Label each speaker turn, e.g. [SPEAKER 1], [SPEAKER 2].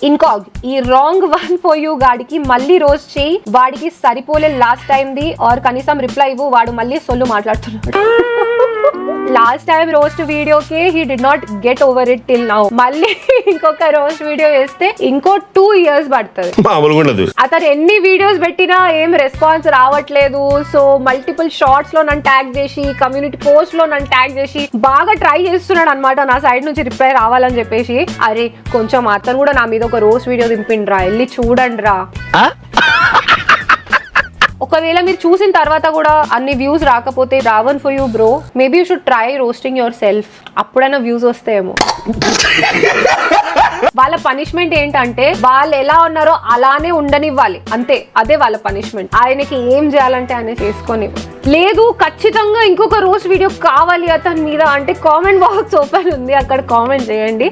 [SPEAKER 1] ఇన్కాగ్ ఈ wrong one for you గాడికి మళ్ళీ రోస్ట్ చేయి, వాడికి సరిపోలే లాస్ట్ టైం ది ఆర్ కనీసం రిప్లై ఇవ్వు, వాడు మళ్ళీ సొల్లు మాట్లాడుతున్నాడు. లాస్ట్ టైం రోస్ట్ వీడియోకి he did not get over it till now. మళ్ళీ ఇంకొక రోస్ట్ వీడియో వేస్తే ఇంకో 2 years పడుతుంది. అతను ఎన్ని వీడియోస్ పెట్టినా ఏం రెస్పాన్స్ రావట్లేదు. సో మల్టిపుల్ షార్ట్స్ లో నన్ను ట్యాగ్ చేసి, కమ్యూనిటీ పోస్ట్ లో నన్ను ట్యాగ్ చేసి బాగా ట్రై చేస్తున్నాడు అనమాట నా సైడ్ నుంచి రిప్లై రావాలని చెప్పేసి. అరే కొంచెం అతను కూడా నా మీద ఒక రోస్ట్ వీడియో దింపిండ్రా, వెళ్ళి చూడండి రా. ఒకవేళ మీరు చూసిన తర్వాత కూడా అన్ని వ్యూస్ రాకపోతే Raven for you bro, maybe you should try roasting your self. అప్పుడైనా వ్యూస్ వస్తాయేమో. వాళ్ళ పనిష్మెంట్ ఏంటంటే వాళ్ళు ఎలా ఉన్నారో అలానే ఉండనివ్వాలి, అంతే. అదే వాళ్ళ పనిష్మెంట్. ఆయనకి ఏం చేయాలంటే ఆయన చేసుకొని. లేదు ఖచ్చితంగా ఇంకొక రోస్ట్ వీడియో కావాలి అతని మీద అంటే కామెంట్ బాక్స్ ఓపెన్ ఉంది, అక్కడ కామెంట్ చేయండి.